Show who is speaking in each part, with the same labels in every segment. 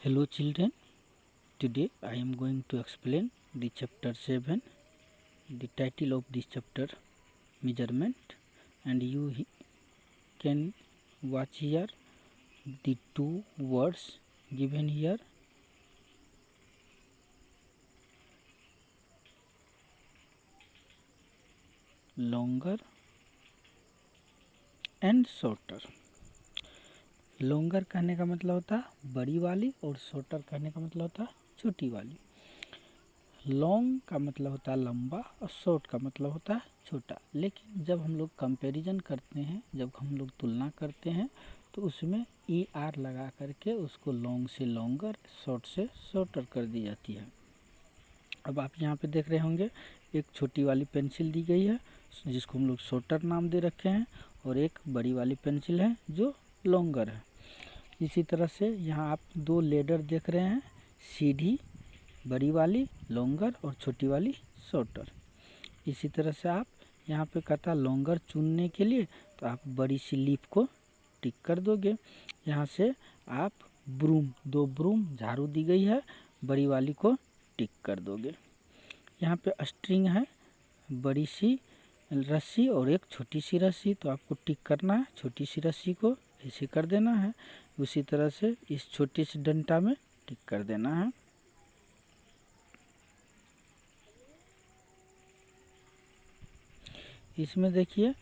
Speaker 1: Hello children, today I am going to explain the chapter 7. The title of this chapter measurement, and you can watch here the two words given here. Longer and shorter. Longer कहने का मतलब होता है बड़ी वाली और shorter कहने का मतलब होता है छोटी वाली। लॉन्ग का मतलब होता है लंबा और शॉर्ट का मतलब होता है छोटा। लेकिन जब हम लोग कंपैरिजन करते हैं, जब हम लोग तुलना करते हैं तो उसमें ER लगा करके उसको लॉन्ग से लॉन्गर, शॉर्ट से शॉर्टर कर दी जाती है। अब आप यहाँ पे देख रहे होंगे एक छोटी वाली पेंसिल दी गई है जिसको हम लोग शॉर्टर नाम दे रखे हैं, और एक बड़ी वाली पेंसिल है जो लॉन्गर है। इसी तरह से यहाँ आप दो लेडर देख रहे हैं, सीधी बड़ी वाली लॉन्गर और छोटी वाली शॉर्टर। इसी तरह से आप यहाँ पे कहता लॉन्गर चुनने के लिए तो आप बड़ी सी लीफ को टिक कर दोगे। यहाँ से आप ब्रूम, दो ब्रूम झाड़ू दी गई है, बड़ी वाली को टिक कर दोगे। यहाँ पे स्ट्रिंग है, बड़ी सी रस्सी और एक छोटी सी रस्सी, तो आपको टिक करना है छोटी सी रस्सी को, ऐसे कर देना है। उसी तरह से इस छोटी सी डंडा में टिक कर देना है। इसमें देखिए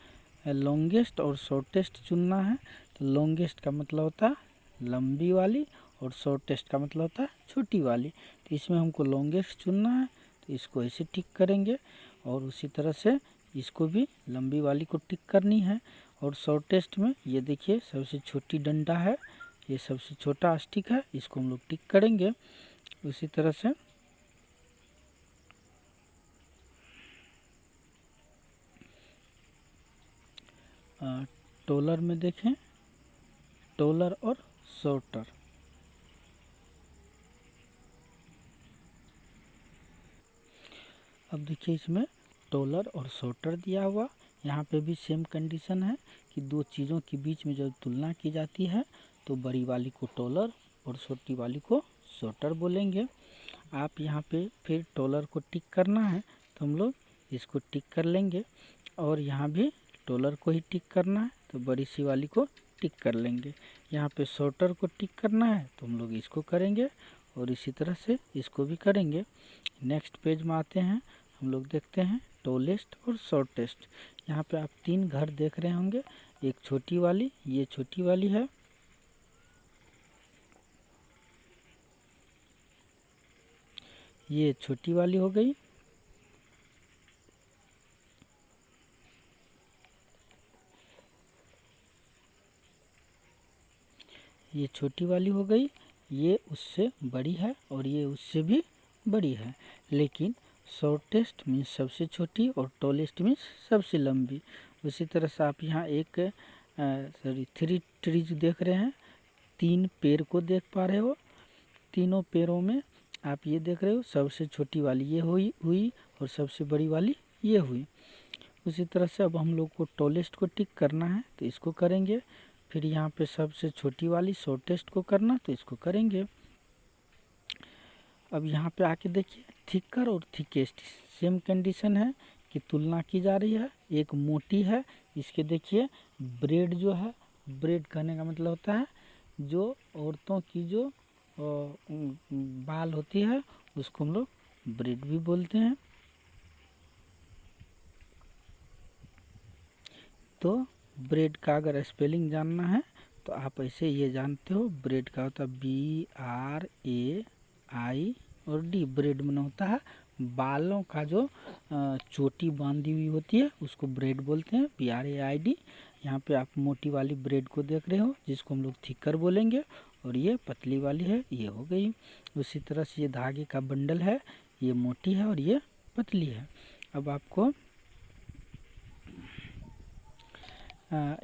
Speaker 1: लॉन्गेस्ट और शॉर्टेस्ट चुनना है, तो लॉन्गेस्ट का मतलब होता है लंबी वाली और शॉर्टेस्ट का मतलब होता है छोटी वाली। तो इसमें हमको लॉन्गेस्ट चुनना है, तो इसको ऐसे टिक करेंगे, और उसी तरह से इसको भी लंबी वाली को टिक करनी है। और शॉर्टेस्ट में ये देखिए सबसे छोटी डंडा है, ये सबसे छोटा स्टिक है, इसको हम लोग टिक करेंगे। उसी तरह से टोलर में देखें, टोलर और शॉर्टर। अब देखिए इसमें टोलर और शॉर्टर दिया हुआ, यहाँ पे भी सेम कंडीशन है कि दो चीज़ों के बीच में जब तुलना की जाती है तो बड़ी वाली को टोलर और छोटी वाली को शॉर्टर बोलेंगे। आप यहाँ पे फिर टोलर को टिक करना है तो हम लोग इसको टिक कर लेंगे, और यहाँ भी टोलर को ही टिक करना है तो बड़ी सी वाली को टिक कर लेंगे। यहाँ पे शॉर्टर को टिक करना है तो हम लोग इसको करेंगे, और इसी तरह से इसको भी करेंगे। नेक्स्ट पेज में आते हैं, हम लोग देखते हैं टॉलेस्ट और शॉर्टेस्ट। यहाँ पे आप तीन घर देख रहे होंगे, एक छोटी वाली, ये छोटी वाली है, ये छोटी वाली हो गई, ये छोटी वाली हो गई, ये उससे बड़ी है और ये उससे भी बड़ी है। लेकिन शॉर्टेस्ट मीन्स सबसे छोटी और टॉलेस्ट मीन्स सबसे लंबी। उसी तरह से आप यहाँ एक थ्री ट्रीज देख रहे हैं, तीन पेड़ को देख पा रहे हो। तीनों पेड़ों में आप ये देख रहे हो सबसे छोटी वाली ये हुई और सबसे बड़ी वाली ये हुई। उसी तरह से अब हम लोग को टॉलेस्ट को टिक करना है तो इसको करेंगे, फिर यहाँ पे सबसे छोटी वाली शॉर्टेस्ट को करना तो इसको करेंगे। अब यहाँ पे आके देखिए थिकर और थिकेस्ट सेम कंडीशन है कि तुलना की जा रही है। एक मोटी है, इसके देखिए ब्रेड जो है, ब्रेड कहने का मतलब होता है जो औरतों की जो बाल होती है उसको हम लोग ब्रेड भी बोलते हैं। तो ब्रेड का अगर स्पेलिंग जानना है तो आप ऐसे ये जानते हो, ब्रेड का होता है BRAI और D। ब्रेड में होता है बालों का जो चोटी बांधी हुई होती है उसको ब्रेड बोलते हैं, BRAID। यहाँ पे आप मोटी वाली ब्रेड को देख रहे हो जिसको हम लोग थिकर बोलेंगे, और ये पतली वाली है, ये हो गई। उसी तरह से ये धागे का बंडल है, ये मोटी है और ये पतली है। अब आपको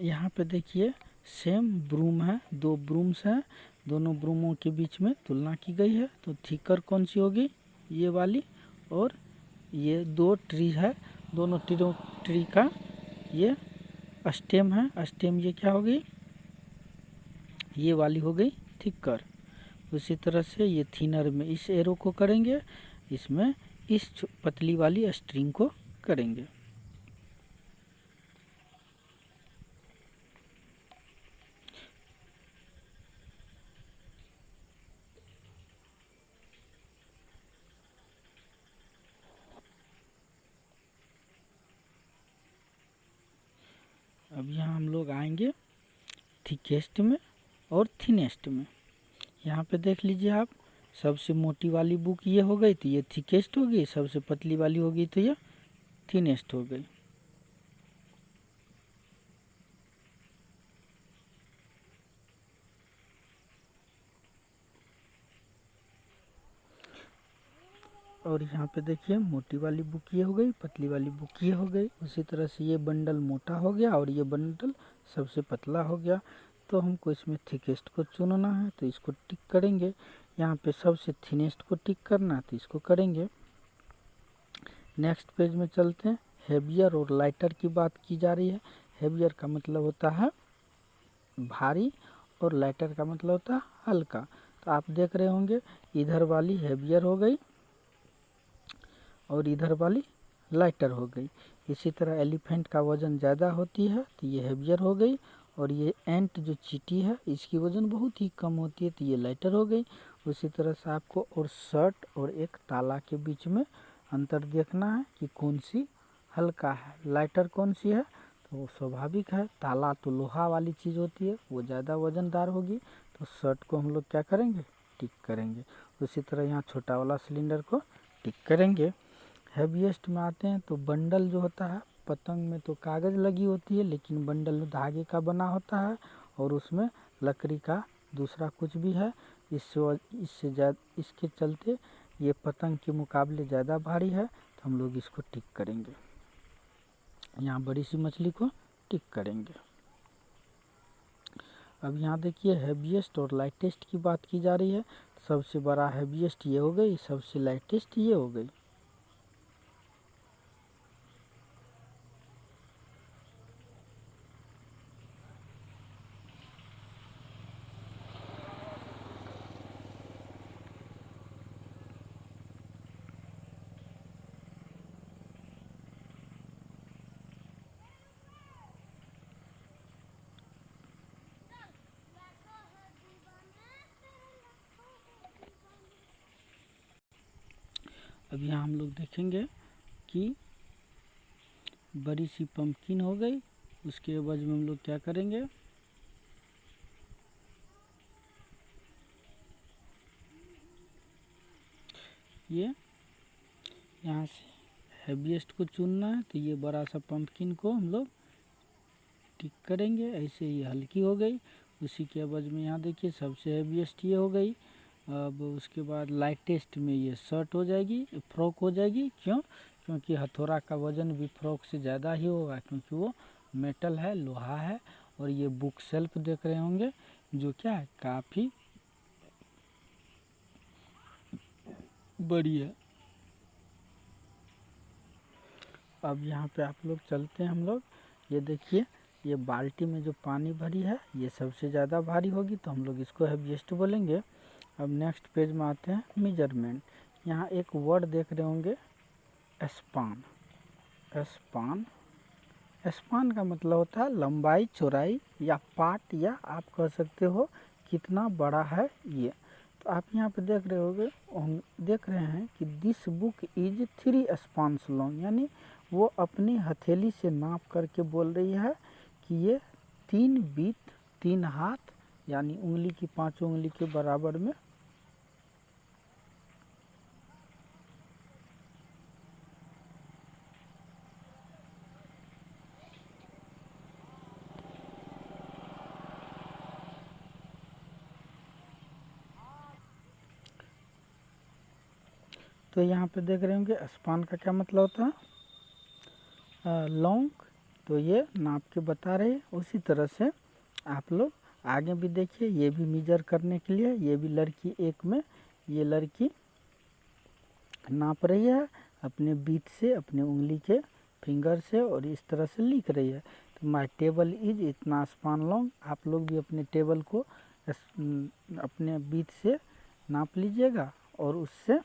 Speaker 1: यहाँ पे देखिए सेम ब्रूम है, दो ब्रूम्स हैं, दोनों ब्रूमों के बीच में तुलना की गई है। तो थिकर कौन सी होगी, ये वाली, और ये दो ट्री है, दोनों ट्री का ये स्टेम है, स्टेम ये क्या हो गई, ये वाली हो गई थिकर। उसी तरह से ये थिनर में इस एरो को करेंगे, इसमें इस पतली वाली स्ट्रिंग को करेंगे। अब यहाँ हम लोग आएंगे थिकेस्ट में और थिनेस्ट में। यहाँ पे देख लीजिए आप, सबसे मोटी वाली बुक ये हो गई तो ये थिकेस्ट हो गई, सबसे पतली वाली हो गई तो ये थिनेस्ट हो गई। और यहाँ पे देखिए मोटी वाली बुक ये हो गई, पतली वाली बुक ये हो गई। उसी तरह से ये बंडल मोटा हो गया और ये बंडल सबसे पतला हो गया। तो हमको इसमें थिकेस्ट को चुनना है तो इसको टिक करेंगे। यहाँ पे सबसे थिनेस्ट को टिक करना है तो इसको करेंगे। नेक्स्ट पेज में चलते हैं। हेवियर और लाइटर की बात की जा रही है। हेवियर का मतलब होता है भारी और लाइटर का मतलब होता है हल्का। तो आप देख रहे होंगे इधर वाली हेवियर हो गई और इधर वाली लाइटर हो गई। इसी तरह एलिफेंट का वज़न ज़्यादा होती है तो ये हेवियर हो गई, और ये एंट जो चींटी है इसकी वज़न बहुत ही कम होती है तो ये लाइटर हो गई। उसी तरह से आपको और शर्ट और एक ताला के बीच में अंतर देखना है कि कौन सी हल्का है, लाइटर कौन सी है। तो वो स्वाभाविक है, ताला तो लोहा वाली चीज़ होती है, वो ज़्यादा वज़नदार होगी। तो शर्ट को हम लोग क्या करेंगे, टिक करेंगे। उसी तरह यहाँ छोटा वाला सिलेंडर को टिक करेंगे। हैवीएस्ट में आते हैं तो बंडल जो होता है, पतंग में तो कागज़ लगी होती है लेकिन बंडल धागे का बना होता है और उसमें लकड़ी का दूसरा कुछ भी है। इससे ज़्यादा इसके चलते ये पतंग के मुकाबले ज़्यादा भारी है तो हम लोग इसको टिक करेंगे। यहाँ बड़ी सी मछली को टिक करेंगे। अब यहाँ देखिए हैवीएस्ट और लाइटेस्ट की बात की जा रही है। सबसे बड़ा हैवीएस्ट ये हो गई, सबसे लाइटेस्ट ये हो गई। अब यहाँ हम लोग देखेंगे कि बड़ी सी पंपकिन हो गई। उसके एवज में हम लोग क्या करेंगे, ये यहाँ से हैवीएस्ट को चुनना है तो ये बड़ा सा पंपकिन को हम लोग टिक करेंगे। ऐसे ये हल्की हो गई। उसी के एवज में यहाँ देखिए सबसे हैवीएस्ट ये हो गई। अब उसके बाद लाइटेस्ट में ये शर्ट हो जाएगी, फ्रॉक हो जाएगी। क्यों? क्योंकि हथौड़ा का वज़न भी फ्रॉक से ज़्यादा ही होगा, क्योंकि वो मेटल है, लोहा है। और ये बुक शेल्फ देख रहे होंगे जो क्या है, काफ़ी बड़ी है। अब यहाँ पे आप लोग चलते हैं हम लोग, ये देखिए ये बाल्टी में जो पानी भरी है ये सबसे ज़्यादा भारी होगी तो हम लोग इसको हैवीएस्ट बोलेंगे। अब नेक्स्ट पेज में आते हैं मेजरमेंट। यहाँ एक वर्ड देख रहे होंगे स्पान। स्पान, स्पान का मतलब होता है लंबाई, चौड़ाई या पार्ट, या आप कह सकते हो कितना बड़ा है ये। तो आप यहाँ पे देख रहे होंगे, हम देख रहे हैं कि दिस बुक इज 3 स्पान्स लॉन्ग, यानी वो अपनी हथेली से नाप करके बोल रही है कि ये 3 बीत, 3 हाथ, यानी उंगली की 5 उंगली के बराबर में। तो यहाँ पे देख रहे होंगे स्पान का क्या मतलब होता है, लॉन्ग। तो ये नाप के बता रहे हैं। उसी तरह से आप लोग आगे भी देखिए, ये भी मेजर करने के लिए, ये भी लड़की एक में, ये लड़की नाप रही है अपने बीट से, अपने उंगली के फिंगर से, और इस तरह से लिख रही है। तो माय टेबल इज इतना स्पान लॉन्ग। आप लोग भी अपने टेबल को अपने बीट से नाप लीजिएगा और उससे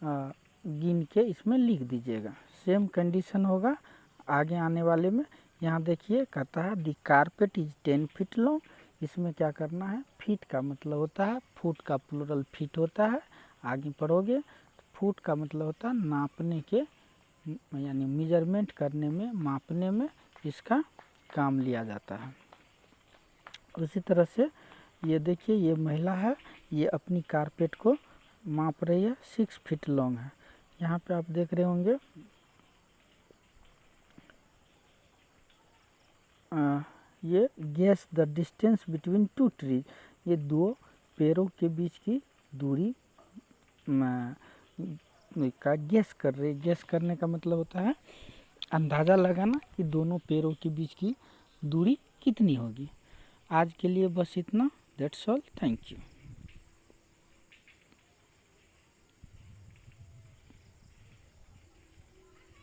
Speaker 1: गिन के इसमें लिख दीजिएगा। सेम कंडीशन होगा आगे आने वाले में। यहाँ देखिए कहता है दी कारपेट इज 10 फीट लॉन्ग। इसमें क्या करना है, फीट का मतलब होता है, फुट का प्लूरल फीट होता है, आगे पढ़ोगे। फुट का मतलब होता है नापने के, यानी मेजरमेंट करने में, मापने में इसका काम लिया जाता है। उसी तरह से ये देखिए, ये महिला है, ये अपनी कारपेट को माप रही है, 6 फीट लॉन्ग है। यहाँ पे आप देख रहे होंगे ये guess the distance between two trees, ये दो पेड़ों के बीच की दूरी का गेस कर रही। गेस करने का मतलब होता है अंदाज़ा लगाना कि दोनों पेड़ों के बीच की दूरी कितनी होगी। आज के लिए बस इतना। That's all, thank you.